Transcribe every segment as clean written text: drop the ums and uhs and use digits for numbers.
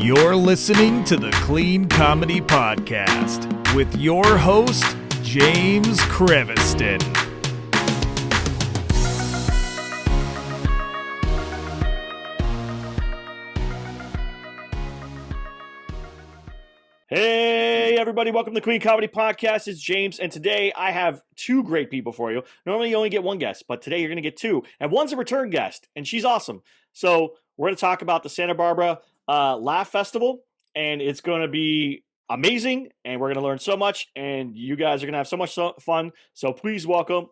You're listening to the Clean Comedy Podcast with your host, James Creviston. Hey, everybody. Welcome to the Clean Comedy Podcast. It's James, and today I have two great people for you. Normally, you only get one guest, but today you're going to get two, and one's a return guest, and she's awesome. So we're going to talk about the Santa Barbara Laugh Festival, and it's going to be amazing, and we're going to learn so much, and you guys are going to have so much fun. So please welcome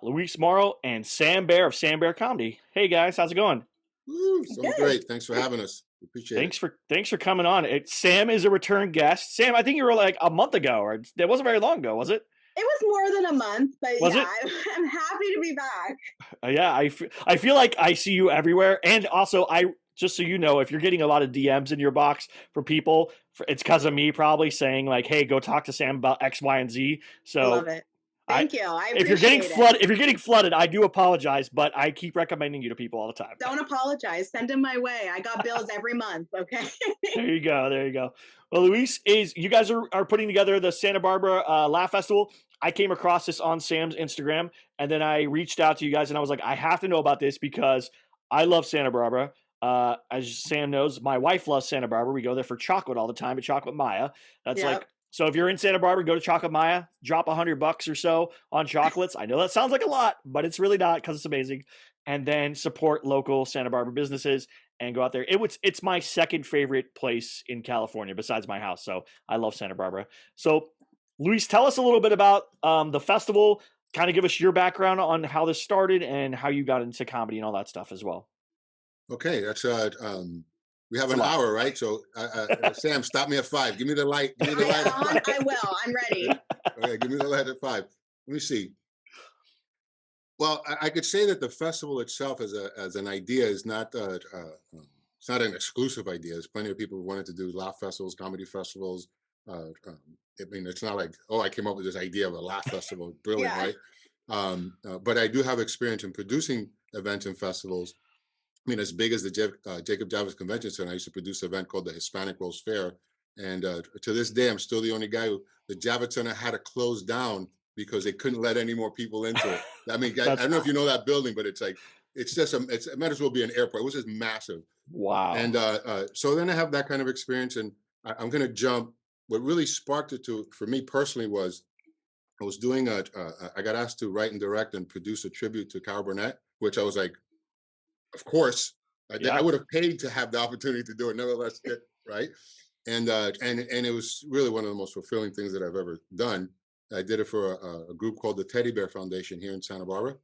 Lui Moro and Sam Bear of Sam Bear Comedy. Hey, guys. How's it going? Woo, so great. Thanks for having us. Appreciate it. Thanks for coming on. Sam is a return guest. Sam, I think you were like a month ago, or it wasn't very long ago, was it? It was more than a month, but was yeah, I'm happy to be back. Yeah, I feel like I see you everywhere, and also just so you know, if you're getting a lot of DMs in your box for people, it's because of me probably saying like, "Hey, go talk to Sam about X, Y, and Z." So I love it. Thank you. If you're getting flooded, I do apologize, but I keep recommending you to people all the time. Don't apologize. Send them my way. I got bills every month. Okay. There you go. Well, Luis, you guys are putting together the Santa Barbara Laugh Festival. I came across this on Sam's Instagram, and then I reached out to you guys, and I was like, I have to know about this because I love Santa Barbara. As Sam knows, my wife loves Santa Barbara. We go there for chocolate all the time at Chocolate Maya. That's like. So if you're in Santa Barbara, go to Chocolate Maya, drop $100 or so on chocolates. I know that sounds like a lot, but it's really not because it's amazing. And then support local Santa Barbara businesses and go out there. It's my second favorite place in California besides my house. So I love Santa Barbara. So Luis, tell us a little bit about the festival. Kind of give us your background on how this started and how you got into comedy and all that stuff as well. Okay, that's we have an hour, right? So, Sam, stop me at 5. Give me the light. Give me the light. I will. I'm ready. Okay, give me the light at 5. Let me see. Well, I could say that the festival itself, as an idea, is not it's not an exclusive idea. There's plenty of people who wanted to do laugh festivals, comedy festivals. I mean, it's not like, I came up with this idea of a laugh festival. Brilliant, right? But I do have experience in producing events and festivals. I mean, as big as the Jacob Javits Convention Center, I used to produce an event called the Hispanic Rose Fair. And to this day, I'm still the only guy who the Javits Center had to close down because they couldn't let any more people into it. I mean, I don't know if you know that building, but it's like, it might as well be an airport. It was just massive. Wow. And so then I have that kind of experience. And I'm going to jump. What really sparked it for me personally was I was doing I got asked to write and direct and produce a tribute to Carol Burnett, which I was like, of course, I would have paid to have the opportunity to do it. Nevertheless, right? And it was really one of the most fulfilling things that I've ever done. I did it for a group called the Teddy Bear Foundation here in Santa Barbara.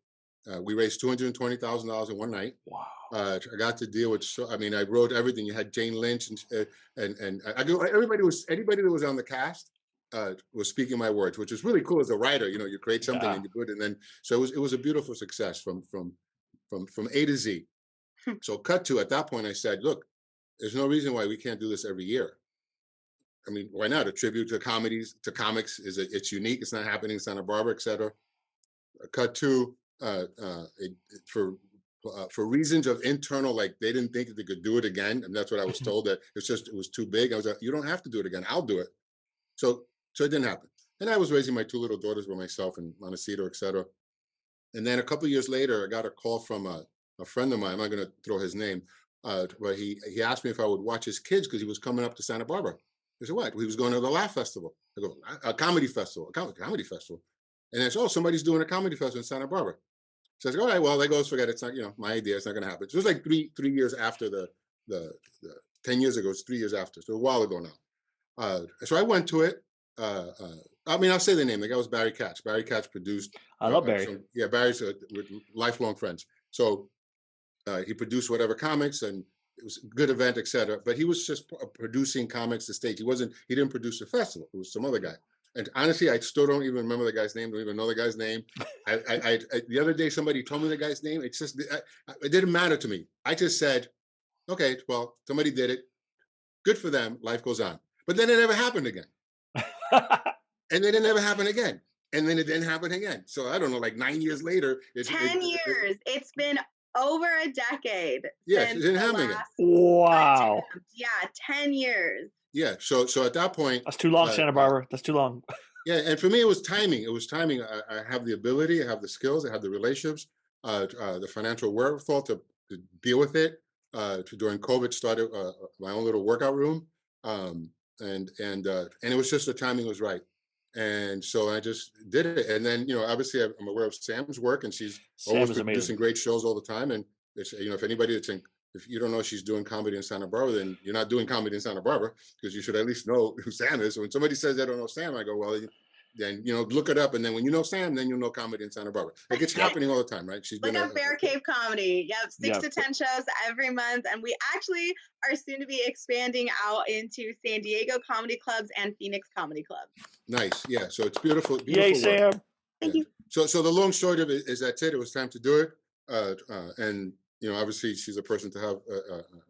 We raised $220,000 in one night. Wow! I got to deal with. I wrote everything. You had Jane Lynch and anybody that was on the cast was speaking my words, which is really cool as a writer. You know, you create something and you do it, and then so it was a beautiful success from A to Z. So cut to, at that point, I said, look, there's no reason why we can't do this every year. I mean, why not? A tribute to comics it's unique. It's not happening in Santa Barbara, et cetera. Cut to, for reasons of internal, like they didn't think that they could do it again. And that's what I was told, that it was too big. I was like, you don't have to do it again. I'll do it. So it didn't happen. And I was raising my 2 little daughters by myself in Montecito, et cetera. And then a couple of years later, I got a call from a friend of mine. I'm not going to throw his name, but he asked me if I would watch his kids because he was coming up to Santa Barbara. I said, what? He was going to the Laugh Festival. I go, a comedy festival, a comedy festival. And I said, somebody's doing a comedy festival in Santa Barbara. So I said, all right, well, they goes, forget it. It's not, my idea. It's not going to happen. So it was like three years after the 10 years ago. It's 3 years after. So a while ago now. So I went to it. I'll say the name. The guy was Barry Katz. Barry Katz produced. I love Barry. Barry's with lifelong friends. So he produced whatever comics, and it was a good event, etc. But he was just producing comics to stage. He didn't produce a festival. It was some other guy. And honestly, I still don't even remember the guy's name. Don't even know the guy's name. I the other day somebody told me the guy's name. It's just it didn't matter to me. I just said, okay, well, somebody did it. Good for them. Life goes on. But then it never happened again. And then it never happened again. And then it didn't happen again. So I don't know, like 9 years later. 10 years. It's been over a decade. Yeah, since she's in the Hemmingen. last Wow. attempt. Yeah, 10 years. Yeah, so at that point, That's too long, Santa Barbara. That's too long. yeah, and for me, it was timing. It was timing. I have the ability, I have the skills, I have the relationships, the financial wherewithal to deal with it. During COVID, started my own little workout room, and it was just the timing was right, and so I just did it. And then obviously I'm aware of Sam's work, and she's Sam always is amazing. producing great shows all the time. And it's, if anybody that's if you don't know she's doing comedy in Santa Barbara, then you're not doing comedy in Santa Barbara, because you should at least know who Sam is. So when somebody says they don't know Sam, I go, well, then look it up, and then when you know Sam, then you'll know comedy in Santa Barbara. Like, it's happening all the time, right? She's Look been up Bear Cave Comedy. Yep, 6 Yep. to 10 shows every month, and we actually are soon to be expanding out into San Diego comedy clubs and Phoenix comedy clubs. Nice, yeah. So it's beautiful, Yay, beautiful work. Sam. Thank you. So the long short of it is that's it. It was time to do it, and obviously she's a person to have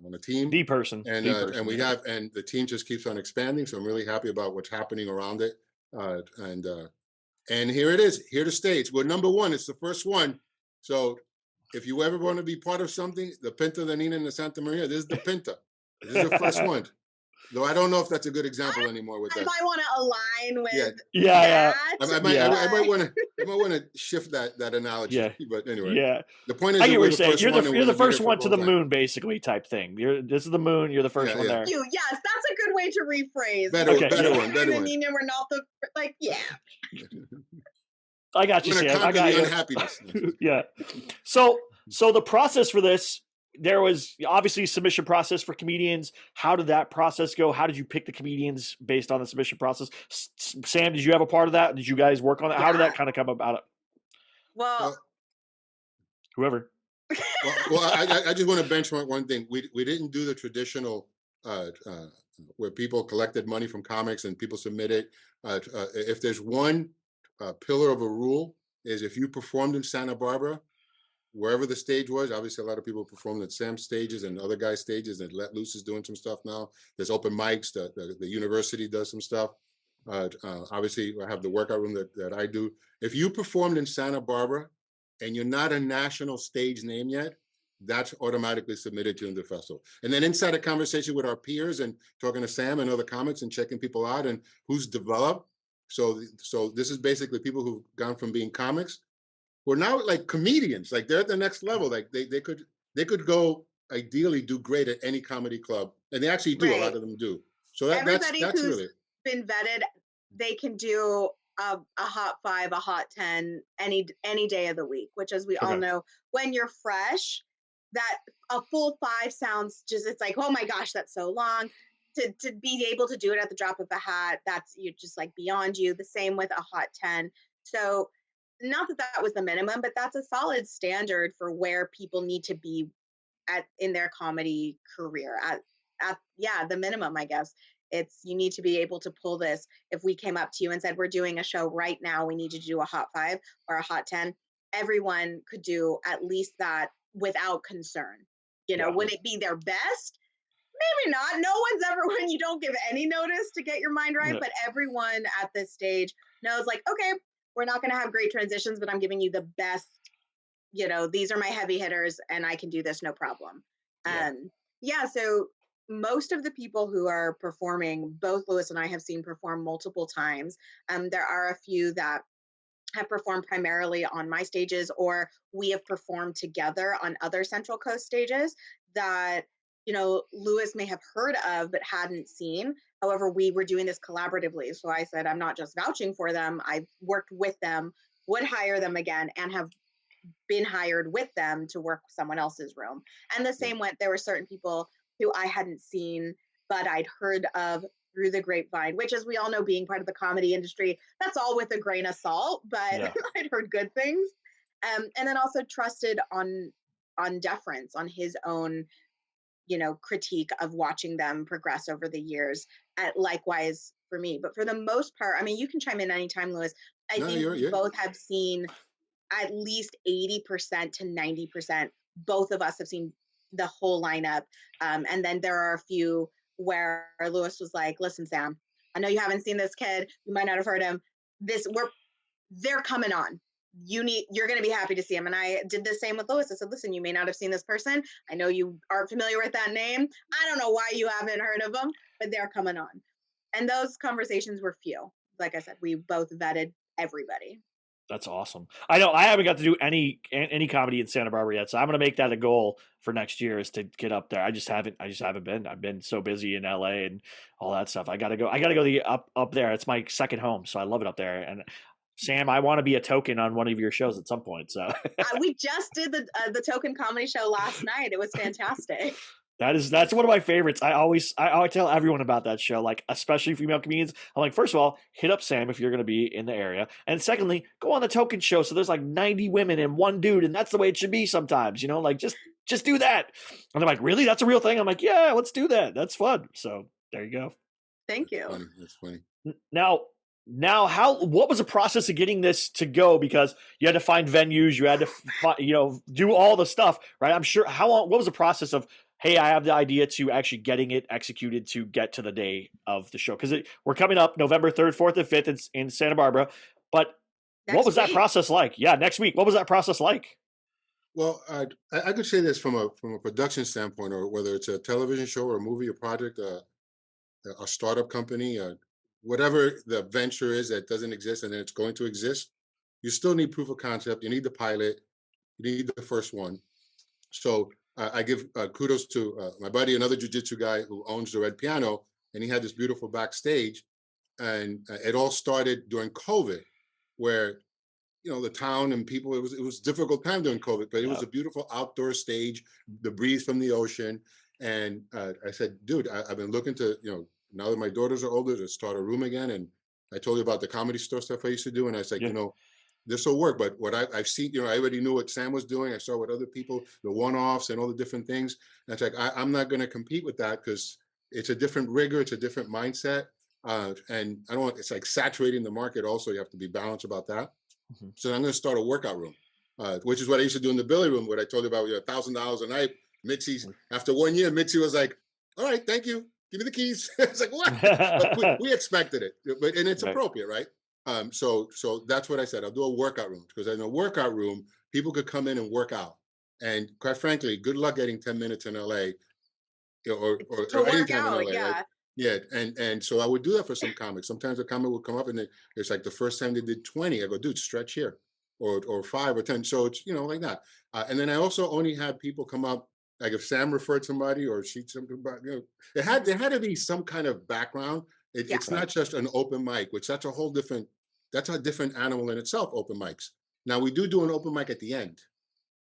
on a team. The person. And the person, and we yeah. have, and the team just keeps on expanding. So I'm really happy about what's happening around it. And here it is, here to stay. We're number one. It's the first one. So if you ever want to be part of something, the Pinta, the Nina, and the Santa Maria, this is the Pinta. This is the first one. Though I don't know if that's a good example anymore with I that. might want to align with Yeah. I might want to shift that analogy. Yeah. But anyway, Yeah. the point is, I get what we're you're the saying. first You're one, the and you're we're the gonna be first there for one a to long the time. moon, basically, type thing. This is the moon. You're the first one there. you. Yes, that's a good way to rephrase. Better Okay. one. Nina, we're not the yeah. I got you, We're gonna Sam. I conquer got the you. unhappiness. Yeah. So the process for this, there was obviously a submission process for comedians. How did that process go? How did you pick the comedians based on the submission process? Sam, did you have a part of that? Did you guys work on that? How did that kind of come about? Well, Whoever. Well, I just want to benchmark one thing. We didn't do the traditional where people collected money from comics and people submitted. If there's one pillar of a rule, is if you performed in Santa Barbara, wherever the stage was. Obviously, a lot of people performed at Sam's stages and other guys' stages, and Let Loose is doing some stuff now. There's open mics. The university does some stuff. Obviously, I have the workout room that I do. If you performed in Santa Barbara and you're not a national stage name yet, that's automatically submitted to the festival. And then inside a conversation with our peers and talking to Sam and other comics and checking people out and who's developed. So this is basically people who've gone from being comics, who are now like comedians, like they're at the next level. Like they could go ideally do great at any comedy club, and they actually do. Right. A lot of them do. So that's who's really been vetted. They can do a hot 5, a hot 10 any day of the week, which, as we all know, when you're fresh, that a full 5 sounds just, it's like, oh my gosh, that's so long. To be able to do it at the drop of a hat, that's, you're just like beyond you. The same with a hot 10. So not that was the minimum, but that's a solid standard for where people need to be in their comedy career at the minimum, I guess. It's, you need to be able to pull this. If we came up to you and said, we're doing a show right now, we need you to do a hot 5 or a hot 10, everyone could do at least that without concern. Would it be their best? Maybe not. No one's ever, when you don't give any notice to get your mind right, but everyone at this stage knows, like, okay, we're not going to have great transitions, but I'm giving you the best, these are my heavy hitters and I can do this, no problem. So most of the people who are performing, both Louis and I have seen perform multiple times. There are a few that have performed primarily on my stages, or we have performed together on other Central Coast stages that, Louis may have heard of but hadn't seen. However, we were doing this collaboratively. So I said, I'm not just vouching for them. I've worked with them, would hire them again, and have been hired with them to work someone else's room. And the same went, there were certain people who I hadn't seen, but I'd heard of through the grapevine, which, as we all know, being part of the comedy industry, that's all with a grain of salt, but I'd heard good things. And then also trusted on deference, on his own, critique of watching them progress over the years. Likewise for me. But for the most part, I mean, you can chime in anytime, Louis. I think we both have seen at least 80% to 90%. Both of us have seen the whole lineup. And then there are a few where Louis was like, listen, Sam, I know you haven't seen this kid. You might not have heard him. They're coming on. you're going to be happy to see him. And I did the same with Lois. I said, listen, you may not have seen this person. I know you aren't familiar with that name. I don't know why you haven't heard of them, but they're coming on. And those conversations were few. Like I said, we both vetted everybody. That's awesome. I know I haven't got to do any comedy in Santa Barbara yet, so I'm gonna make that a goal for next year is to get up there. I just haven't been. I've been so busy in LA and all that stuff. I gotta go up there. It's my second home, so I love it up there. And Sam, I want to be a token on one of your shows at some point. So we just did the token comedy show last night. It was fantastic. That's one of my favorites. I always tell everyone about that show, like especially female comedians. I'm like, first of all, hit up Sam if you're going to be in the area, and secondly, go on the token show. So there's like 90 women and one dude, and that's the way it should be sometimes. Like just do that. And they're like, really? That's a real thing? I'm like, yeah, let's do that. That's fun. So there you go. Thank you. That's funny. Now, what was the process of getting this to go? Because you had to find venues, you had to, do all the stuff, right? I'm sure. What was the process of? Hey, I have the idea to actually getting it executed to get to the day of the show. Because we're coming up November 3rd, 4th, and 5th in Santa Barbara. But what was that process like? Yeah, next week. What was that process like? Well, I could say this from a production standpoint, or whether it's a television show or a movie or project, a startup company, whatever the venture is that doesn't exist and then it's going to exist, you still need proof of concept. You need the pilot. You need the first one. So I give kudos to my buddy, another jiu-jitsu guy who owns the Red Piano, and he had this beautiful backstage. And it all started during COVID, where the town and people, it was a difficult time during COVID, but it was a beautiful outdoor stage, the breeze from the ocean. And I said, dude, I've been looking to, now that my daughters are older, to start a room again. And I told you about the Comedy Store stuff I used to do, and I was like, this will work. But what I've seen, I already knew what Sam was doing. I saw what other people, the one-offs and all the different things. And it's like, I'm not going to compete with that because it's a different rigor. It's a different mindset. And I don't want, it's like saturating the market. Also, you have to be balanced about that. Mm-hmm. So I'm going to start a workout room, which is what I used to do in the Billy Room, what I told you about, $1,000 a night. Mitzi's, after 1 year, Mitzi was like, all right, thank you. Give me the keys. It's like, what? But we expected it, and it's appropriate, right? So that's what I said. I'll do a workout room, because in a workout room, people could come in and work out. And quite frankly, good luck getting 10 minutes in LA or any time in LA. Yeah. Right? Yeah. And so I would do that for some comics. Sometimes a comic would come up and it's like the first time they did 20, I go, dude, stretch here, or 5 or 10. So it's, like that. And then I also only had people come up, like if Sam referred somebody or she something about, there had to be some kind of background. It's not just an open mic, which that's a different animal in itself, open mics. Now we do an open mic at the end,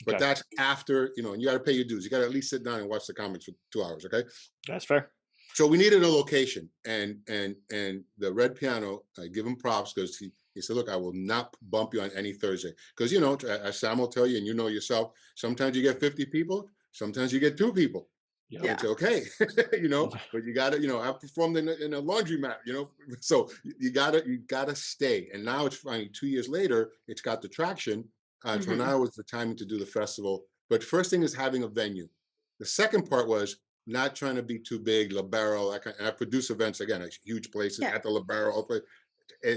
but that's after, and you got to pay your dues. You got to at least sit down and watch the comics for 2 hours. Okay. That's fair. So we needed a location, and the Red Piano, I give him props, because he said, look, I will not bump you on any Thursday. Because, as Sam will tell you, and yourself, sometimes you get 50 people, sometimes you get 2 people. Yeah. It's okay, but you gotta, I performed in a laundromat, so you gotta stay. And now it's finally 2 years later, it's got the traction. So now is the time to do the festival. But first thing is having a venue. The second part was not trying to be too big, Libero. I produce events, again, at huge places, at the Libero.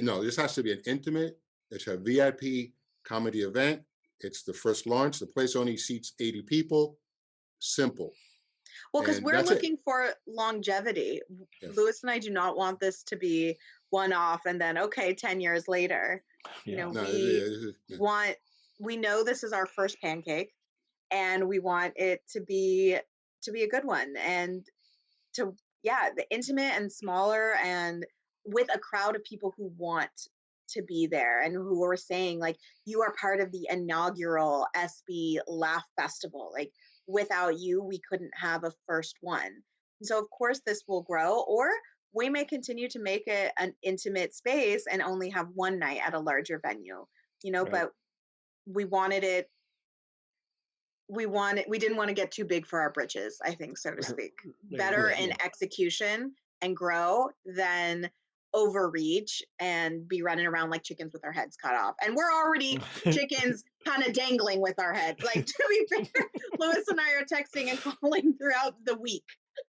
No, this has to be an intimate, it's a VIP comedy event. It's the first launch. The place only seats 80 people. Simple. Well, because we're looking for longevity. Yes. Louis and I do not want this to be one-off and then, 10 years later. We know this is our first pancake, and we want it to be a good one, and the intimate and smaller, and with a crowd of people who want to be there and who are saying, like, you are part of the inaugural SB Laugh Festival. Like, without you, we couldn't have a first one. And so, of course, this will grow, or we may continue to make it an intimate space and only have one night at a larger venue, right. But we didn't want to get too big for our britches, I think, so to speak. Better in execution and grow than overreach and be running around like chickens with our heads cut off. And we're already chickens kind of dangling with our heads. Like, to be fair, Louis and I are texting and calling throughout the week.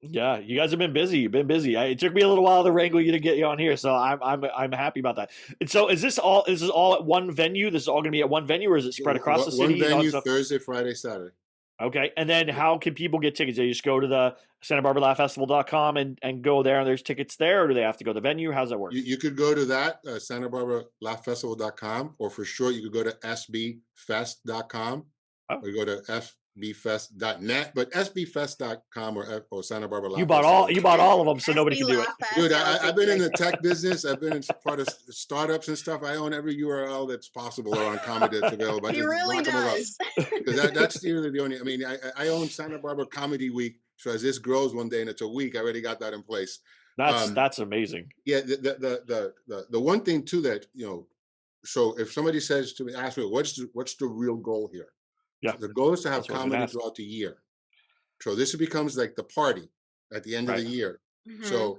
Yeah, you guys have been busy. You've been busy. It took me a little while to wrangle you to get you on here, so I'm happy about that. And so, is this all? Is this all at one venue? This is all going to be at one venue, or is it spread across the One city? You know, and venue, stuff. Thursday, Friday, Saturday. Okay, and then how can people get tickets? They just go to the SantaBarbaraLaughFestival.com and go there, and there's tickets there, or do they have to go to the venue? How's that work? You could go to that, SantaBarbaraLaughFestival.com, or for short, you could go to sbfest.com, Oh. or you go to fbfest.net, but sbfest.com or Santa Barbara Laugh You bought all of them, so nobody can do it. Dude, I've been in the tech business. I've been in part of startups and stuff. I own every URL that's possible around comedy that's available. He really does. Because that's really the only. I mean, I own Santa Barbara Comedy Week. So as this grows one day and it's a week, I already got that in place. That's amazing. Yeah, the one thing too that so if somebody says to me, ask me, what's the real goal here? Yeah, so the goal is to have comedy throughout the year. So this becomes like the party at the end of the year. Mm-hmm. So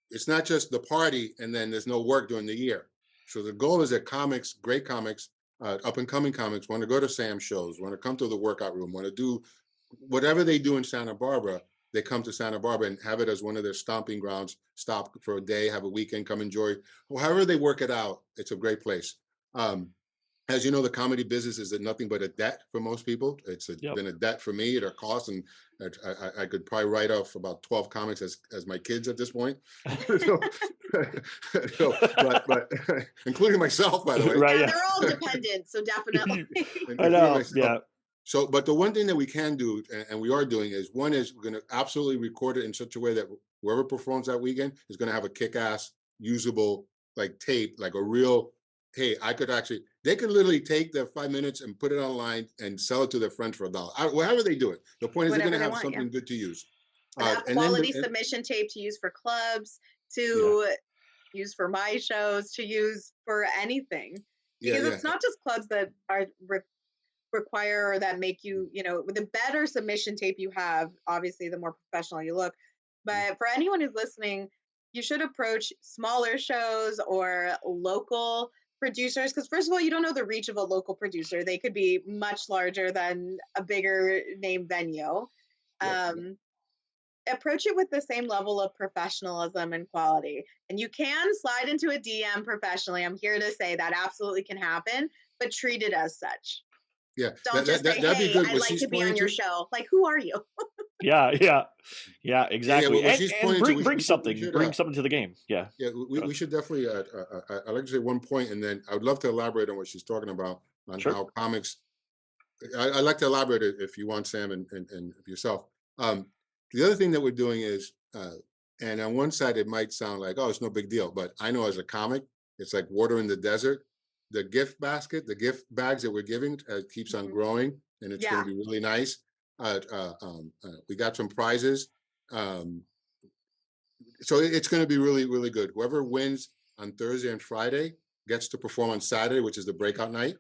it's not just the party and then there's no work during the year. So the goal is that comics, great comics, up and coming comics, want to go to Sam's shows, want to come to the workout room, want to do whatever they do in Santa Barbara. They come to Santa Barbara and have it as one of their stomping grounds, stop for a day, have a weekend, come enjoy. Well, however they work it out, it's a great place. As you know, the comedy business is nothing but a debt for most people. It's been a debt for me at a cost, and I could probably write off about 12 comics as my kids at this point. but including myself, by the way. Right, they're all dependent, so definitely. I know, yeah. So, but the one thing that we can do, and we are doing, is one is we're going to absolutely record it in such a way that whoever performs that weekend is going to have a kick-ass, usable, like tape, like a real, hey, they could literally take their 5 minutes and put it online and sell it to their friends for $1. However they do it. The point is they're going to have something good to use. Quality submission tape to use for clubs, to use for my shows, to use for anything. Because it's not just clubs that are require or that make you, the better submission tape you have, obviously the more professional you look. But for anyone who's listening, you should approach smaller shows or local producers, because first of all, you don't know the reach of a local producer. They could be much larger than a bigger name venue. Approach it with the same level of professionalism and quality. And you can slide into a DM professionally. I'm here to say that absolutely can happen, but treat it as such. Yeah. Don't just say, hey, I'd like to be on your show. Like, who are you? Yeah, exactly. And bring something to the game. Yeah. Yeah, we should definitely, I'd like to say one point, and then I would love to elaborate on what she's talking about, on how comics, I'd like to elaborate it if you want, Sam, and yourself. The other thing that we're doing is, and on one side, it might sound like, oh, it's no big deal, but I know as a comic, it's like water in the desert. The gift basket, the gift bags that we're giving keeps on growing, and it's going to be really nice. We got some prizes. So it's going to be really, really good. Whoever wins on Thursday and Friday gets to perform on Saturday, which is the breakout night.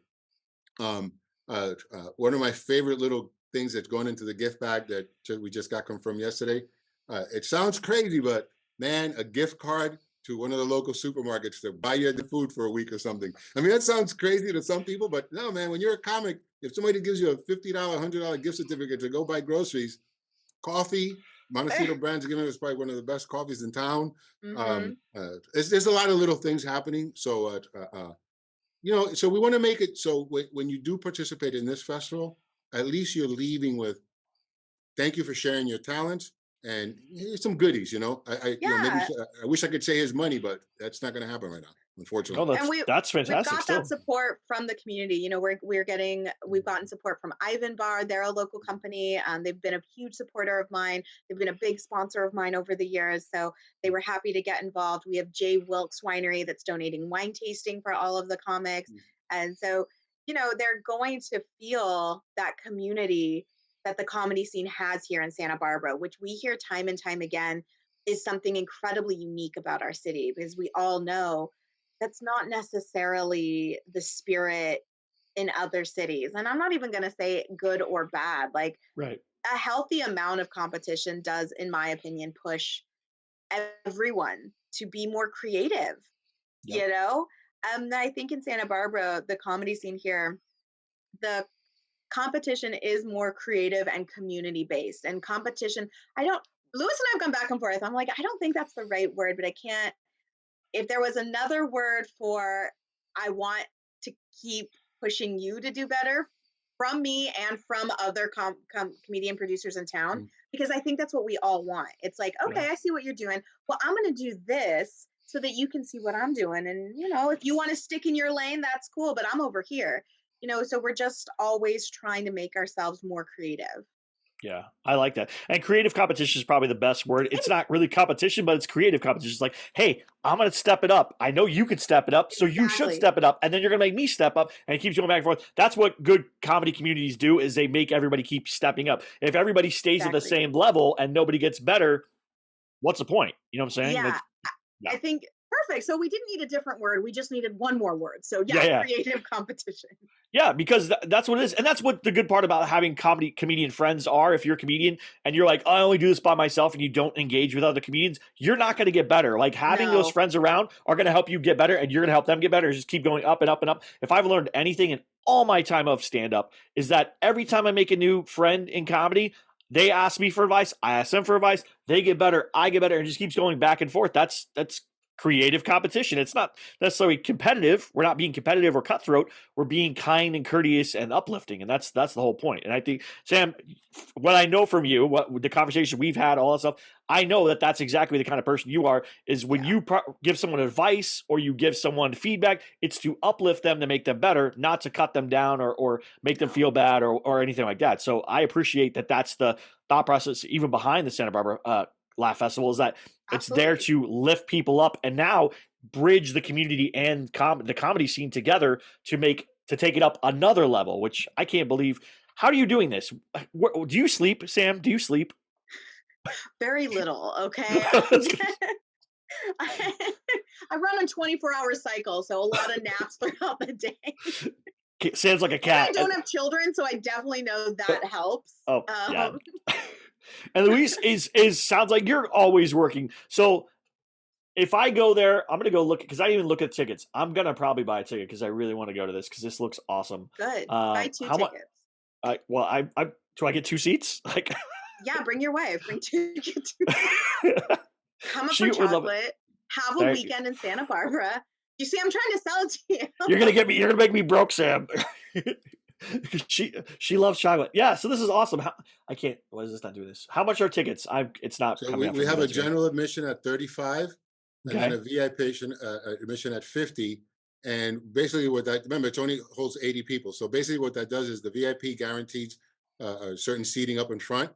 One of my favorite little things that's going into the gift bag that we just got confirmed yesterday. It sounds crazy, but man, a gift card to one of the local supermarkets to buy you the food for a week or something. I mean, that sounds crazy to some people, but no, man, when you're a comic, if somebody gives you a $50, $100 gift certificate to go buy groceries, coffee, Montecito Brands giving us probably one of the best coffees in town. There's a lot of little things happening. So, so we want to make it so when you do participate in this festival, at least you're leaving with, thank you for sharing your talents. And here's some goodies, maybe I wish I could say his money, but that's not going to happen right now, unfortunately. Oh, that's fantastic. We've got that support from the community. We've gotten support from Ivan Bar. They're a local company. They've been a huge supporter of mine. They've been a big sponsor of mine over the years. So they were happy to get involved. We have J. Wilkes Winery that's donating wine tasting for all of the comics. And so, they're going to feel that community that the comedy scene has here in Santa Barbara, which we hear time and time again is something incredibly unique about our city, because we all know that's not necessarily the spirit in other cities. And I'm not even going to say good or bad. Like, a healthy amount of competition does, in my opinion, push everyone to be more creative, I think in Santa Barbara, the comedy scene here, the competition is more creative and community based. And competition, Lewis and I have gone back and forth. I'm like, I don't think that's the right word, but I can't. If there was another word for, I want to keep pushing you to do better from me and from other comedian producers in town, Mm. because I think that's what we all want. It's like, Yeah. okay, I see what you're doing. Well, I'm going to do this so that you can see what I'm doing. And, if you want to stick in your lane, that's cool, but I'm over here. So we're just always trying to make ourselves more creative. Yeah, I like that. And creative competition is probably the best word. It's not really competition, but it's creative competition. It's like, hey, I'm going to step it up. I know you can step it up, so you should Exactly. step it up. And then you're going to make me step up, and it keeps going back and forth. That's what good comedy communities do, is they make everybody keep stepping up. If everybody stays at the Exactly. same level and nobody gets better, what's the point? You know what I'm saying? Yeah. Yeah. I think perfect. So we didn't need a different word. We just needed one more word. So Yeah. creative competition. Yeah, because that's what it is. And that's what the good part about having comedian friends are. If you're a comedian and you're like, I only do this by myself, and you don't engage with other comedians, you're not going to get better. Like, having those No. friends around are going to help you get better, and you're going to help them get better. Just keep going up and up and up. If I've learned anything in all my time of stand-up, is that every time I make a new friend in comedy, they ask me for advice, I ask them for advice, they get better, I get better, and it just keeps going back and forth. That's creative competition. It's not necessarily competitive. We're not being competitive or cutthroat. We're being kind and courteous and uplifting, and that's the whole point. And I think, Sam, what I know from you, what the conversation we've had, all that stuff, I know that that's exactly the kind of person you are. Is when you give someone advice or you give someone feedback, it's to uplift them, to make them better, not to cut them down or make them feel bad or anything like that. So I appreciate that. That's the thought process even behind the Santa Barbara Laugh Festival, is that it's there to lift people up and now bridge the community and the comedy scene together to take it up another level, which I can't believe. How are you doing this? Do you sleep, Sam? Do you sleep? Very little, okay? I run a 24-hour cycle, so a lot of naps throughout the day. Sounds like a cat. And I don't have children, so I definitely know that helps. Oh, yeah. And Luis is sounds like you're always working. So if I go there, I'm gonna go look, because I didn't even look at tickets. I'm gonna probably buy a ticket because I really want to go to this, because this looks awesome. Good. Buy 2 tickets. I do I get 2 seats? Like, yeah, bring your wife. Bring 2. Come up for chocolate. Have a weekend in Santa Barbara. You see, I'm trying to sell it to you. You're gonna make me broke, Sam. She loves chocolate. Yeah, so this is awesome. I can't. Why does this not do this? How much are tickets? It's not. So we have a general admission at 35, and then a VIP admission at 50. And basically, what that, remember, it only holds 80 people. So basically, what that does is the VIP guarantees a certain seating up in front,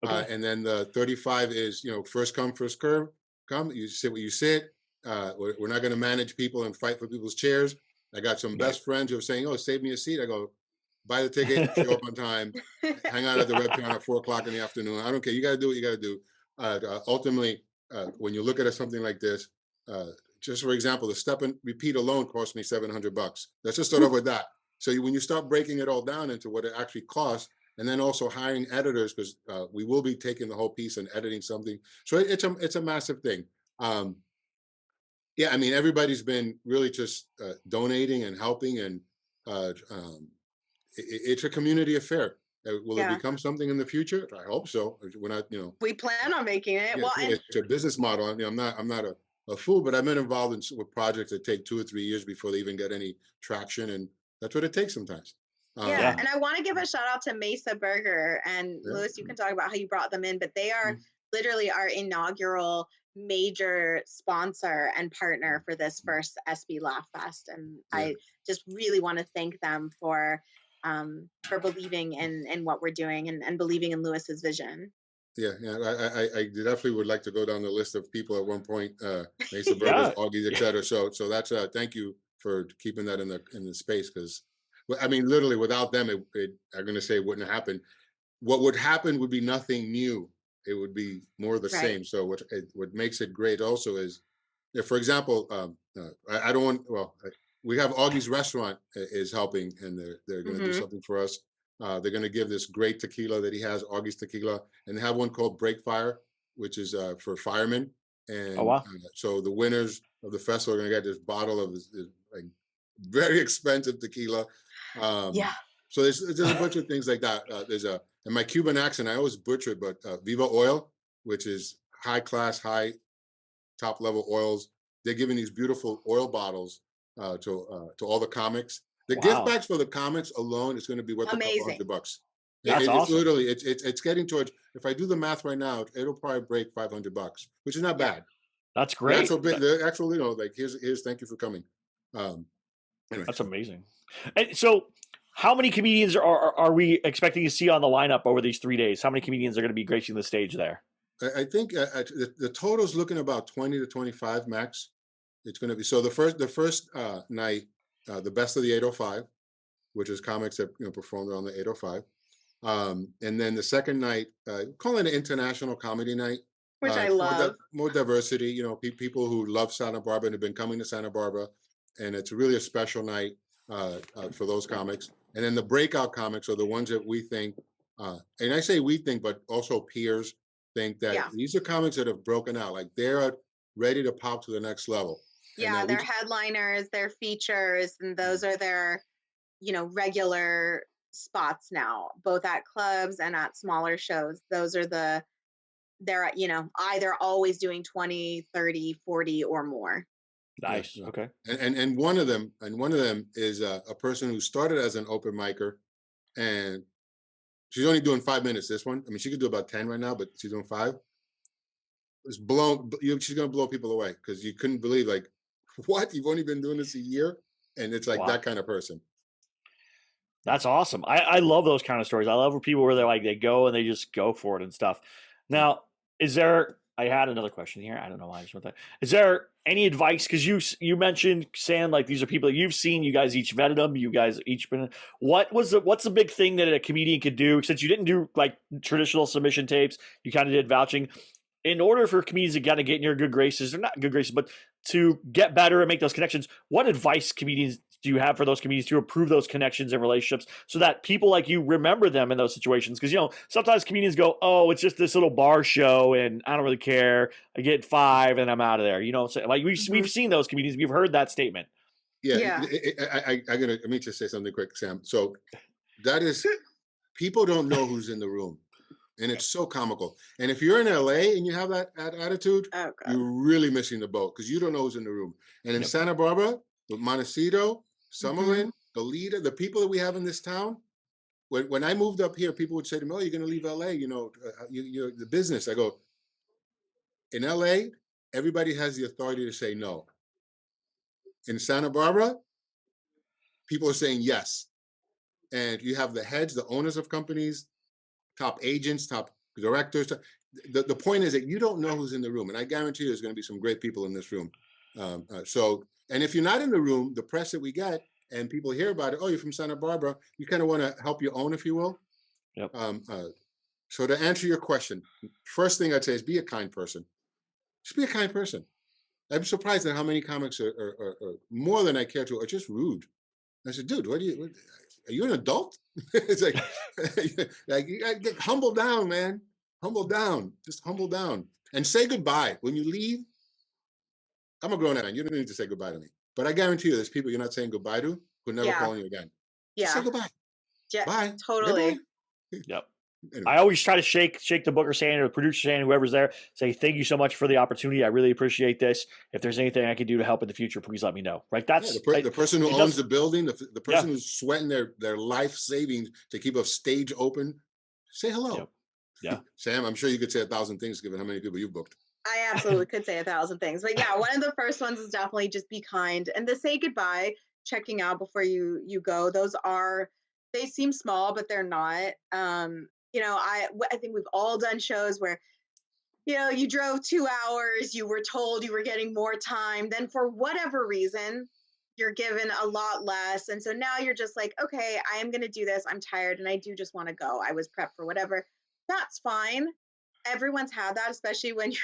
and then the 35 is first come first serve. Come, you sit where you sit. We're not going to manage people and fight for people's chairs. I got some best friends who are saying, "Oh, save me a seat." I go, buy the ticket, show up on time, hang out at the restaurant at 4:00 in the afternoon. I don't care. You got to do what you got to do. Ultimately, when you look at something like this, just for example, the step and repeat alone cost me $700. Let's just start off with that. So when you start breaking it all down into what it actually costs, and then also hiring editors, because we will be taking the whole piece and editing something. So it's a massive thing. Yeah, I mean, everybody's been really just donating and helping, and it's a community affair. Will it become something in the future? I hope so. We're not, we plan on making it. Yeah, it's a business model. I mean, I'm not a fool, but I've been involved with projects that take 2 or 3 years before they even get any traction, and that's what it takes sometimes. And I want to give a shout out to Mesa Burger, and Lewis, you can talk about how you brought them in, but they are literally our inaugural major sponsor and partner for this first SB Laugh Fest, and I just really want to thank them for believing in what we're doing and believing in Lewis's vision. Yeah, I definitely would like to go down the list of people at one point, Mesa Burgers, Augie's, etc. So that's thank you for keeping that in the space, because I mean, literally, without them, I'm going to say it wouldn't happen. What would happen would be nothing new. It would be more of the same. So what makes it great also is, for example, I don't want. Well, we have Augie's restaurant is helping, and they're going to do something for us. They're going to give this great tequila that he has, Augie's tequila, and they have one called Break Fire, which is for firemen. And so the winners of the festival are going to get this bottle of this like very expensive tequila. So there's a bunch of things like that. In my Cuban accent, I always butcher it, but Viva Oil, which is high class, high top level oils. They're giving these beautiful oil bottles to all the comics. The gift Wow. bags for the comics alone is going to be worth a couple $100. That's It's awesome. literally it's getting towards. If I do the math right now, it'll probably break $500, which is not bad. That's The great. actual, like here's thank you for coming. Anyway. That's amazing. And so, how many comedians are we expecting to see on the lineup over these 3 days? How many comedians are going to be gracing the stage there? I think the total's looking about 20 to 25 max. It's going to be so the first night, the best of the 805, which is comics that performed on the 805, and then the second night, call it an international comedy night, which I love. More diversity. People who love Santa Barbara and have been coming to Santa Barbara, and it's really a special night for those comics. And then the breakout comics are the ones that we think, and I say we think, but also peers think that these are comics that have broken out, like they're ready to pop to the next level. Yeah, they're headliners, they're features, and those are their, regular spots now, both at clubs and at smaller shows. Those are they're, either always doing 20, 30, 40 or more. Nice. Yeah. Okay. And one of them is a person who started as an open micer, and she's only doing 5 minutes. This one, I mean, she could do about 10 right now, but she's doing 5. She's gonna blow people away because you couldn't believe, like, what? You've only been doing this a year, and it's like that kind of person. That's awesome. I love those kind of stories. I love where people where they go and they just go for it and stuff. Now, I had another question here. I don't know why I just went that. Is there any advice? Because you mentioned, Sam, like these are people that you've seen. You guys each vetted them. You guys each been. What's the big thing that a comedian could do? Since you didn't do like traditional submission tapes, you kind of did vouching. In order for comedians to kind of get in your good graces, or not good graces, but to get better and make those connections, what advice comedians do you have for those comedians to improve those connections and relationships so that people like you remember them in those situations? Because, sometimes comedians go, oh, it's just this little bar show and I don't really care. I get 5 and I'm out of there. So, like we've seen those comedians. We've heard that statement. Yeah. Let me just say something quick, Sam. So that is, people don't know who's in the room. And it's so comical. And if you're in LA and you have that attitude, you're really missing the boat because you don't know who's in the room. And in Santa Barbara, with Montecito, Summerlin, Goleta, the people that we have in this town, when I moved up here, people would say to me, oh, you're going to leave LA, you're the business. I go, in LA, everybody has the authority to say no. In Santa Barbara, people are saying yes. And you have the heads, the owners of companies, top agents, top directors. The point is that you don't know who's in the room. And I guarantee you there's going to be some great people in this room. And if you're not in the room, the press that we get and people hear about it, oh, you're from Santa Barbara, you kind of want to help your own, if you will. Yep. So to answer your question, first thing I'd say is be a kind person. Just be a kind person. I'm surprised at how many comics are more than I care to, are just rude. I said, dude, are you an adult? It's like humble down, man. Humble down. Just humble down. And say goodbye. When you leave, I'm a grown man. You don't need to say goodbye to me. But I guarantee you there's people you're not saying goodbye to who are never calling you again. Just say goodbye. Yeah, bye. Totally. Goodbye. Yep. Anyway. I always try to shake the booker's hand or the producer's hand, whoever's there, say, thank you so much for the opportunity. I really appreciate this. If there's anything I can do to help in the future, please let me know. Right? That's the person who owns the building, the person who's sweating their life savings to keep a stage open. Say hello. Yep. Yeah. Sam, I'm sure you could say 1,000 things given how many people you've booked. I absolutely could say 1,000 things. But yeah, one of the first ones is definitely just be kind and to say goodbye, checking out before you go. They seem small, but they're not. I think we've all done shows where, you drove 2 hours, you were told you were getting more time. Then for whatever reason, you're given a lot less. And so now you're just like, okay, I am going to do this. I'm tired and I do just want to go. I was prepped for whatever. That's fine. Everyone's had that, especially when you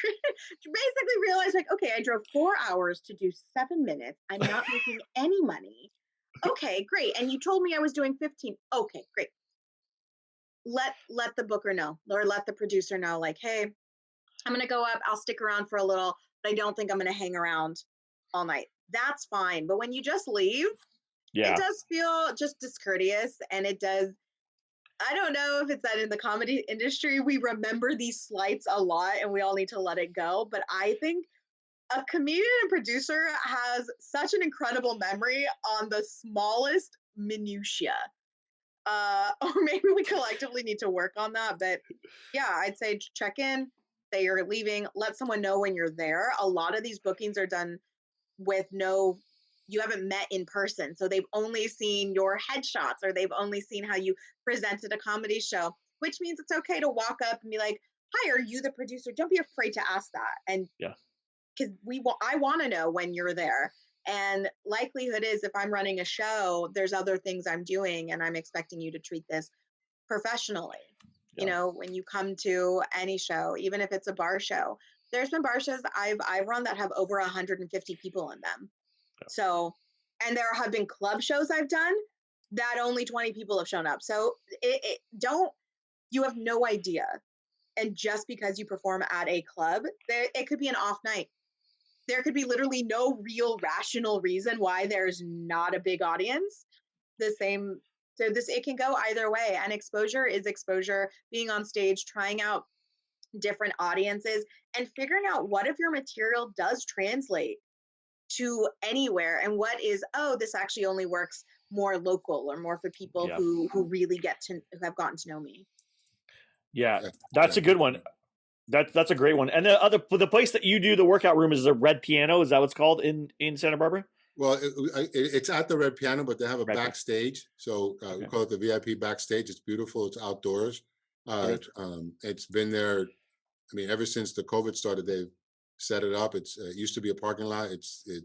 basically realize like, okay, I drove 4 hours to do 7 minutes. I'm not making any money. Okay, great. And you told me I was doing 15. Okay, great. Let the booker know or let the producer know, like, hey, I'm going to go up. I'll stick around for a little, but I don't think I'm going to hang around all night. That's fine. But when you just leave, it does feel just discourteous, and it does. I don't know if it's that in the comedy industry, we remember these slights a lot and we all need to let it go. But I think a comedian and producer has such an incredible memory on the smallest minutia. Or maybe we collectively need to work on that. But yeah, I'd say check in, say you're leaving, let someone know when you're there. A lot of these bookings are done with you haven't met in person. So they've only seen your headshots or they've only seen how you presented a comedy show, which means it's okay to walk up and be like, hi, are you the producer? Don't be afraid to ask that. And Yeah. because I want to know when you're there. And likelihood is if I'm running a show, there's other things I'm doing and I'm expecting you to treat this professionally. Yeah. You know, when you come to any show, even if it's a bar show, there's been bar shows that I've run that have over 150 people in them. Yeah. So, and there have been club shows I've done that only 20 people have shown up. So you have no idea. And just because you perform at a club, it could be an off night. There could be literally no real rational reason why there's not a big audience. It can go either way. And exposure is exposure, being on stage, trying out different audiences and figuring out what if your material does translate to anywhere and what is, this actually only works more local or more for people who really who have gotten to know me. Yeah, that's a good one. That's a great one. And the place that you do the workout room is the Red Piano. Is that what's called in Santa Barbara? Well, it's at the Red Piano, but they have a Red backstage. So we call it the VIP backstage. It's beautiful. It's outdoors. It's been there. I mean, ever since the COVID started, they've set it up. It used to be a parking lot.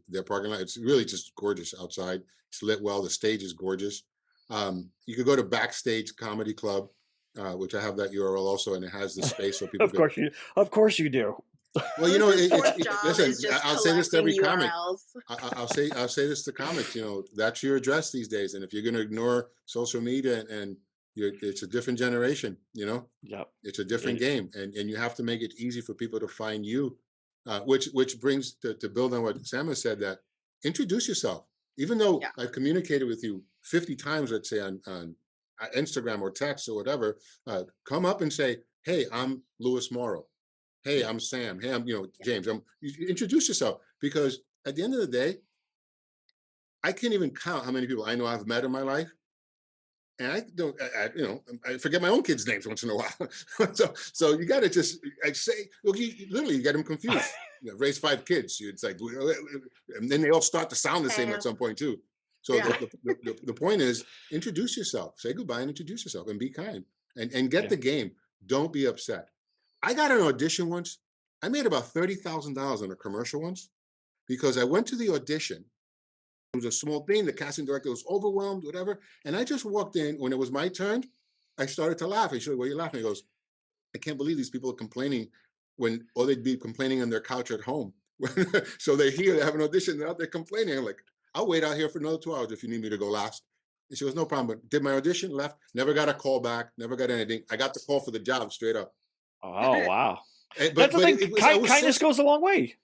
Their parking lot. It's really just gorgeous outside. It's lit well. The stage is gorgeous. You could go to Backstage Comedy Club, which I have that URL also, and it has the space so people. Of course you do. Well, you know, listen. I'll say this to every comic. I'll say this to comics. You know, that's your address these days, and if you're going to ignore social media and it's a different generation, you know. Yeah, it's a different game, and you have to make it easy for people to find you. Which brings to build on what Sam has said, that introduce yourself. Even though I've communicated with you 50 times, let's say on Instagram or text or whatever, come up and say, "Hey, I'm Lui Moro. Hey, I'm Sam. Hey, I'm James." You introduce yourself, because at the end of the day, I can't even count how many people I know I've met in my life. And I forget my own kids' names once in a while. so you got to just say, look, you get them confused. Raise 5 kids. It's like, and then they all start to sound the same at some point too. So the point is, introduce yourself, say goodbye and introduce yourself and be kind and get the game. Don't be upset. I got an audition once. I made about $30,000 on a commercial once because I went to the audition. It was a small thing. The casting director was overwhelmed, whatever. And I just walked in. When it was my turn, I started to laugh. I said, "Why are you laughing?" He goes, "I can't believe these people are complaining when all they'd be complaining on their couch at home." So they're here, they have an audition, they're out there complaining. I'm like, "I'll wait out here for another 2 hours if you need me to go last." And she goes, "No problem." But did my audition, left, never got a call back, never got anything. I got the call for the job straight up. Oh, wow. That's the thing. Kindness goes a long way.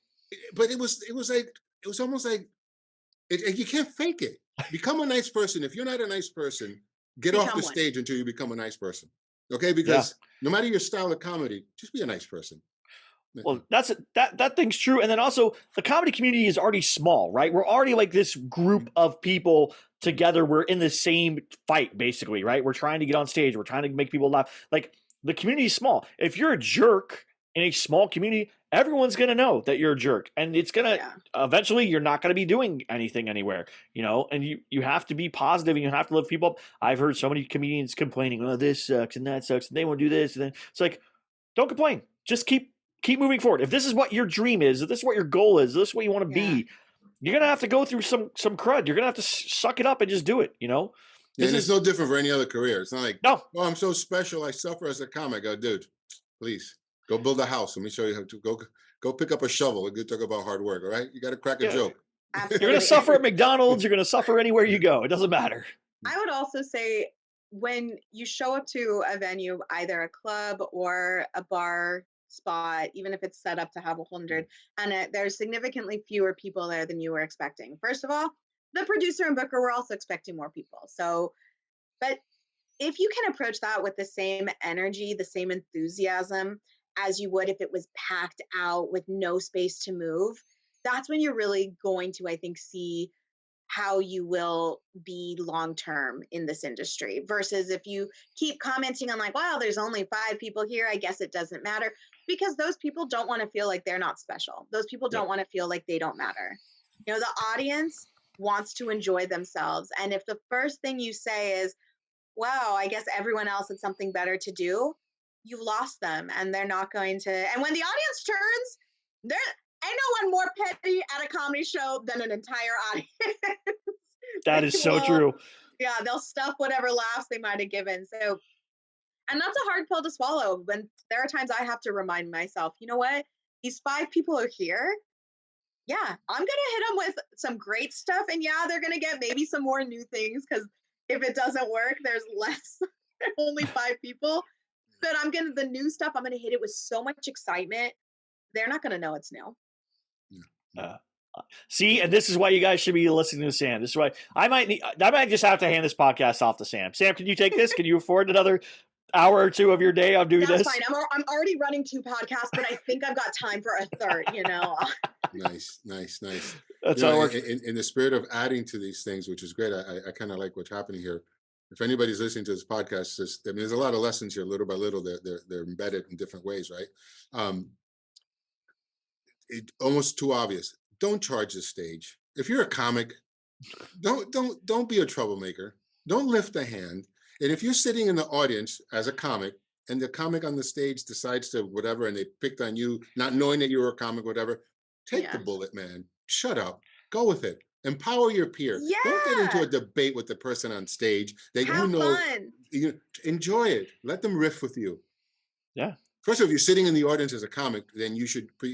But it was almost like, you can't fake it. Become a nice person. If you're not a nice person, get off the stage until you become a nice person. Okay? Because no matter your style of comedy, just be a nice person. Well, that thing's true. And then also the comedy community is already small, right? We're already like this group of people together. We're in the same fight, basically, right? We're trying to get on stage. We're trying to make people laugh. Like, the community is small. If you're a jerk in a small community, everyone's going to know that you're a jerk. And it's going to, eventually, you're not going to be doing anything anywhere, and you have to be positive and you have to lift people up. I've heard so many comedians complaining, "Oh, this sucks and that sucks, and they won't do this." And then it's like, don't complain. Just keep moving forward. If this is what your dream is, if this is what your goal is, if this is what you want to be, you're going to have to go through some crud. You're going to have to suck it up and just do it, Yeah, and it's no different for any other career. It's not like, no, "Oh, I'm so special, I suffer as a comic." Go, dude, please go build a house. Let me show you how to go pick up a shovel. We're going to talk about hard work, all right? You got to crack a joke. Absolutely. You're going to suffer at McDonald's. You're going to suffer anywhere you go. It doesn't matter. I would also say, when you show up to a venue, either a club or a bar spot, even if it's set up to have 100, and there's significantly fewer people there than you were expecting. First of all, the producer and booker were also expecting more people. So, but if you can approach that with the same energy, the same enthusiasm as you would if it was packed out with no space to move, that's when you're really going to, I think, see how you will be long term in this industry versus if you keep commenting on like, wow, there's only 5 people here, I guess it doesn't matter, because those people don't want to feel like they're not special. Those people don't want to feel like they don't matter. You know, the audience wants to enjoy themselves, and if the first thing you say is, wow, I guess everyone else had something better to do, you've lost them and they're not going to. And when the audience turns, there ain't no one more petty at a comedy show than an entire audience. That is so true. Yeah, they'll stuff whatever laughs they might have given. So, and that's a hard pill to swallow when there are times I have to remind myself, you know what? These 5 people are here. Yeah, I'm going to hit them with some great stuff. And yeah, they're going to get maybe some more new things because if it doesn't work, there's less, only 5 people. But the new stuff, I'm going to hit it with so much excitement. They're not going to know it's new. See, and this is why you guys should be listening to Sam. This is why I might just have to hand this podcast off to Sam. Sam, can you take this? Can you afford another hour or two of your day of doing That's this? Fine. I'm already running 2 podcasts, but I think I've got time for a third, you know. Nice. That's how it works. In the spirit of adding to these things, which is great, I kind of like what's happening here. If anybody's listening to this podcast, there's a lot of lessons here. Little by little, they're embedded in different ways, right? It almost too obvious. Don't charge the stage. If you're a comic, don't be a troublemaker. Don't lift a hand. And if you're sitting in the audience as a comic and the comic on the stage decides to whatever, and they picked on you, not knowing that you were a comic, whatever, take the bullet, man. Shut up. Go with it. Empower your peer. Yeah. Don't get into a debate with the person on stage that Have fun. Enjoy it. Let them riff with you. Yeah. First of all, if you're sitting in the audience as a comic, then you should put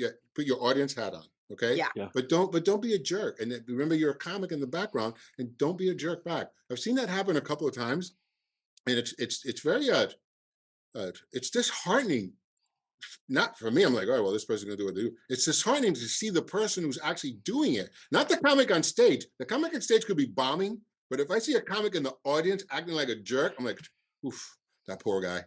your audience hat on. Okay. Yeah. But don't be a jerk. And remember, you're a comic in the background, and don't be a jerk back. I've seen that happen a couple of times, and it's very it's disheartening. Not for me. I'm like, all right, well, this person's gonna do what they do. It's disheartening to see the person who's actually doing it, not the comic on stage. The comic on stage could be bombing, but if I see a comic in the audience acting like a jerk, I'm like, oof, that poor guy.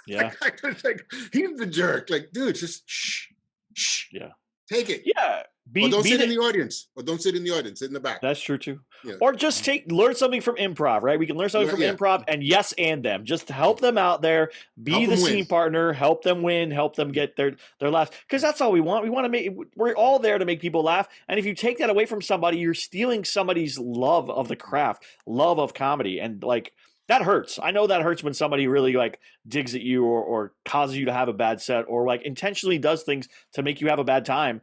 Yeah. Like, he's the jerk. Like, dude, just shh. Yeah. Take it. Yeah. Or don't sit in the audience. Or don't sit in the audience. Sit in the back. That's true too. Yeah. Or just learn something from improv, right? We can learn something from improv and and them. Just help them out there. Be the scene partner. Help them win. Help them get their laughs. Because that's all we want. We want to we're all there to make people laugh. And if you take that away from somebody, you're stealing somebody's love of the craft, love of comedy. And like, that hurts. I know that hurts when somebody really like digs at you or causes you to have a bad set or like intentionally does things to make you have a bad time.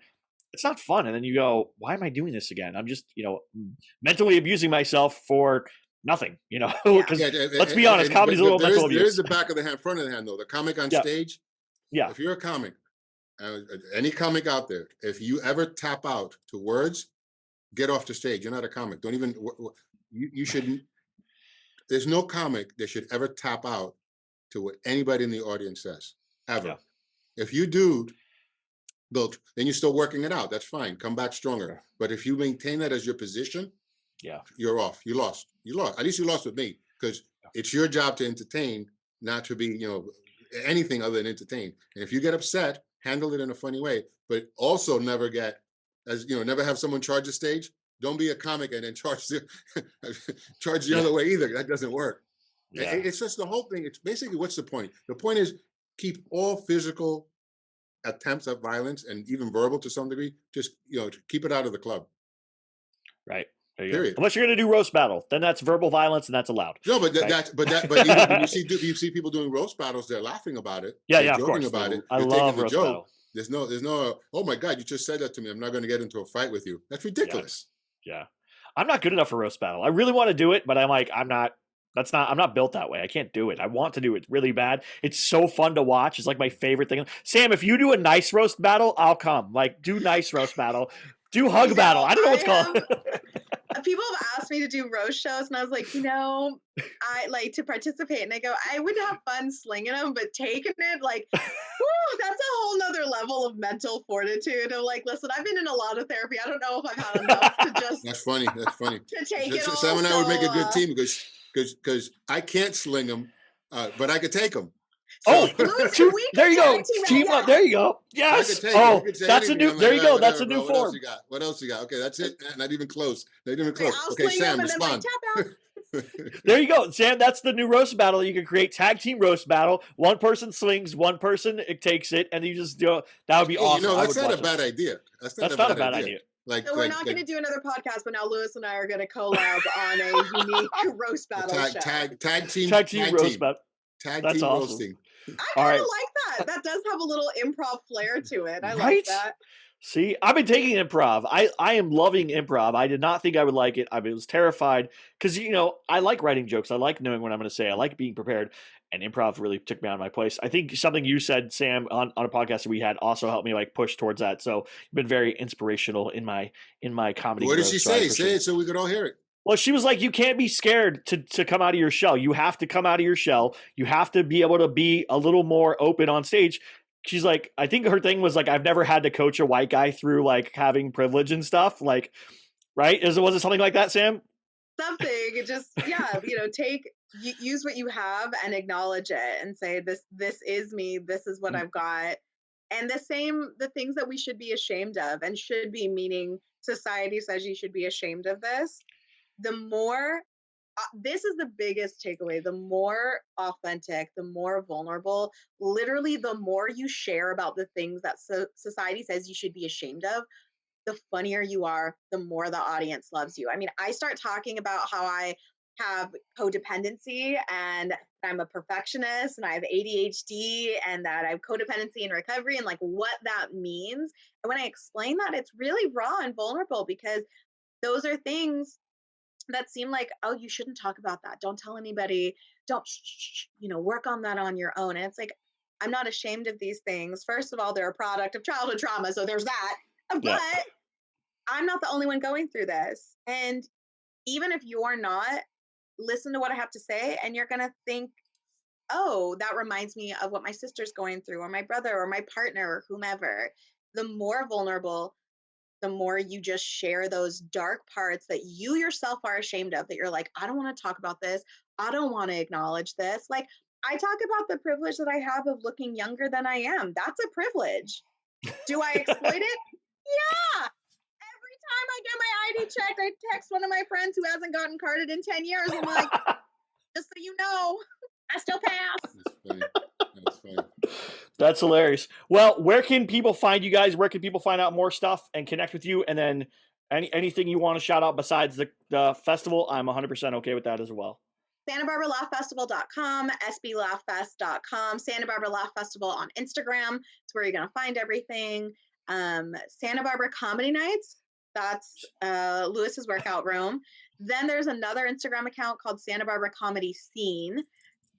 It's not fun. And then you go, why am I doing this again? I'm just, mentally abusing myself for nothing, because let's be honest, comedy's a little mental abuse. There's the back of the hand, front of the hand though. The comic on stage. Yeah. If you're a comic, any comic out there, if you ever tap out to words, get off the stage. You're not a comic. Don't even, you shouldn't. There's no comic that should ever tap out to what anybody in the audience says, ever. Yeah. If you do, then you're still working it out. That's fine. Come back stronger. Yeah. But if you maintain that as your position, you're off. You lost. At least you lost with me, because it's your job to entertain, not to be, anything other than entertain. And if you get upset, handle it in a funny way. But also never never have someone charge the stage. Don't be a comic and then charge the other way either. That doesn't work. Yeah. It's just the whole thing. It's basically, what's the point? The point is, keep all physical attempts at violence and even verbal to some degree, just to keep it out of the club. Right. Period. Unless you're going to do roast battle, then that's verbal violence and that's allowed. No, but when you see people doing roast battles, they're laughing about it. Yeah, they're of course. About it. I love roast battle. There's no. Oh my God, you just said that to me. I'm not going to get into a fight with you. That's ridiculous. Yeah. I'm not good enough for roast battle. I really want to do it, but I'm like, I'm not built that way. I can't do it. I want to do it really bad. It's so fun to watch. It's like my favorite thing. Sam, if you do a nice roast battle, I'll come. Like, do nice roast battle. Do hug battle. I don't know what's called. People have asked me to do roast shows, and I was like, I like to participate. And I go, I would have fun slinging them, but taking it, like, whew, that's a whole nother level of mental fortitude. Of like, listen, I've been in a lot of therapy. I don't know if I've had enough to just. That's funny. To take it all. Sam and I would make a good team, because because I can't sling them, but I could take them. So, there you go. Team up. There you go. Yes. Oh, that's a new. There you go. That's a new form. What else you got? What else you got? Okay, that's it. Not even close. Not even close. Okay, Sam, respond. There you go, Sam. That's the new roast battle. You can create tag team roast battle. One person slings, one person takes it, and you just do it. That would be awesome. You know, that's not a bad idea. That's not a bad idea. Like, so we're not going to do another podcast, but now Lewis and I are going to collab on a unique roast battle show. Tag team roast battle. Tag team awesome. Roasting. I kind of like that. That does have a little improv flair to it. I like that. See, I've been taking improv. I am loving improv. I did not think I would like it. I was terrified because, you know, I like writing jokes. I like knowing what I'm going to say. I like being prepared. And improv really took me out of my place. I think something you said, Sam, on a podcast that we had also helped me like push towards that. So you've been very inspirational in my comedy. What did she say? Say it so we could all hear it. Well, she was like, you can't be scared to come out of your shell. You have to come out of your shell. You have to be able to be a little more open on stage. She's like, I think her thing was like, I've never had to coach a white guy through like having privilege and stuff. Like, right? Was it something like that, Sam? Something. Just, yeah, you know, use what you have and acknowledge it and say, this is me. This is what I've got. And the things that we should be ashamed of and should be, meaning society says you should be ashamed of this. The more, this is the biggest takeaway, the more authentic, the more vulnerable, literally the more you share about the things that society says you should be ashamed of, the funnier you are, the more the audience loves you. I mean, I start talking about how I have codependency and I'm a perfectionist and I have ADHD and that I have codependency in recovery and like what that means. And when I explain that, it's really raw and vulnerable because those are things that seem like, oh, you shouldn't talk about that. Don't tell anybody. Don't, work on that on your own. And it's like, I'm not ashamed of these things. First of all, they're a product of childhood trauma. So there's that. But I'm not the only one going through this. And even if you're not, listen to what I have to say. And you're going to think, oh, that reminds me of what my sister's going through or my brother or my partner or whomever. The more vulnerable, the more you just share those dark parts that you yourself are ashamed of, that you're like, I don't want to talk about this. I don't want to acknowledge this. Like, I talk about the privilege that I have of looking younger than I am. That's a privilege. Do I exploit it? Yeah. Every time I get my ID checked, I text one of my friends who hasn't gotten carded in 10 years. I'm like, just so you know, I still pass. That's funny. That's funny. That's hilarious. Well, where can people find you guys? Where can people find out more stuff and connect with you? And then anything you want to shout out besides the festival, I'm 100% okay with that as well. SantaBarbaraLaughFestival.com, SBLaughFest.com, Santa Barbara Laugh Festival on Instagram. It's where you're going to find everything. Santa Barbara Comedy Nights, that's Lewis's workout room. Then there's another Instagram account called Santa Barbara Comedy Scene.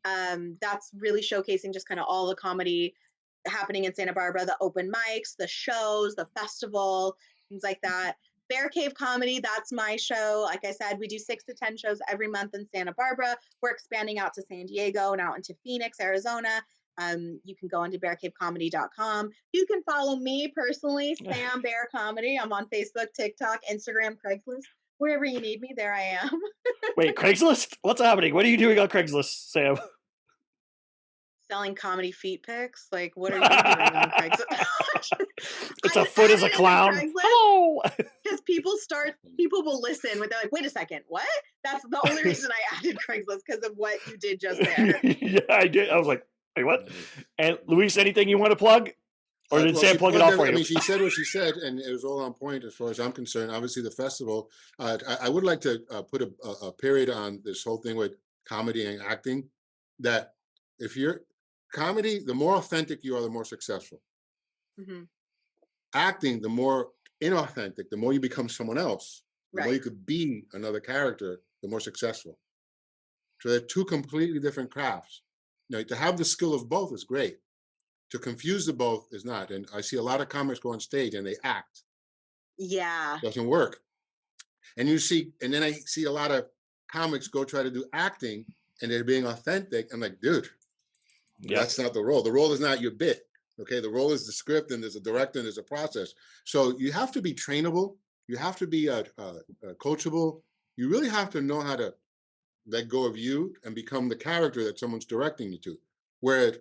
That's really showcasing just kind of all the comedy happening in Santa Barbara, the open mics, the shows, the festival, things like that. Bear Cave Comedy, that's my show. Like I said, we do 6 to 10 shows every month in Santa Barbara. We're expanding out to San Diego and out into Phoenix, Arizona. You can go onto bearcavecomedy.com. You can follow me personally, Sam Bear Comedy. I'm on Facebook, TikTok, Instagram, Craigslist. Wherever you need me, there I am. Wait, Craigslist? What's happening? What are you doing on Craigslist, Sam? Selling comedy feet pics? Like, what are you doing on Craigslist? It's a foot as a clown. Hello! Because people will listen when they're like, wait a second, what? That's the only reason I added Craigslist, because of what you did just there. Yeah, I did. I was like, wait, what? And Luis, anything you want to plug? Or did Sam plug it off for you? I mean, she said what she said, and it was all on point as far as I'm concerned. Obviously, the festival. I would like to put a period on this whole thing with comedy and acting. That if you're comedy, the more authentic you are, the more successful. Mm-hmm. Acting, the more inauthentic, the more you become someone else, the more you could be another character, the more successful. So they're two completely different crafts. Now, to have the skill of both is great. To confuse the both is not. And I see a lot of comics go on stage and they act. Yeah. Doesn't work. And then I see a lot of comics go try to do acting and they're being authentic. I'm like, dude, that's not the role. The role is not your bit. Okay. The role is the script, and there's a director and there's a process. So you have to be trainable. You have to be coachable. You really have to know how to let go of you and become the character that someone's directing you to. Where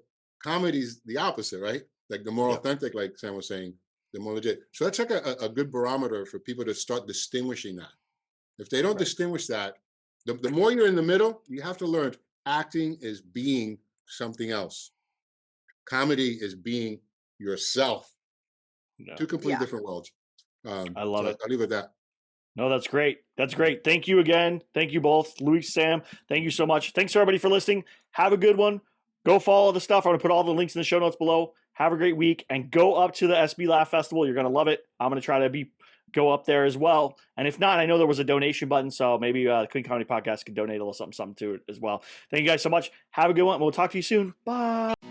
comedy's the opposite, right? Like the more authentic, like Sam was saying, the more legit. So that's like a good barometer for people to start distinguishing that. If they don't distinguish that, the more you're in the middle, you have to learn acting is being something else. Comedy is being yourself. Two completely different worlds. I love it. I'll leave it at that. No, that's great. That's great. Thank you again. Thank you both. Luis, Sam, thank you so much. Thanks everybody for listening. Have a good one. Go follow the stuff. I'm going to put all the links in the show notes below. Have a great week and go up to the SB Laugh Festival. You're going to love it. I'm going to try to go up there as well. And if not, I know there was a donation button, so maybe the Clean Comedy Podcast can donate a little something to it as well. Thank you guys so much. Have a good one. We'll talk to you soon. Bye.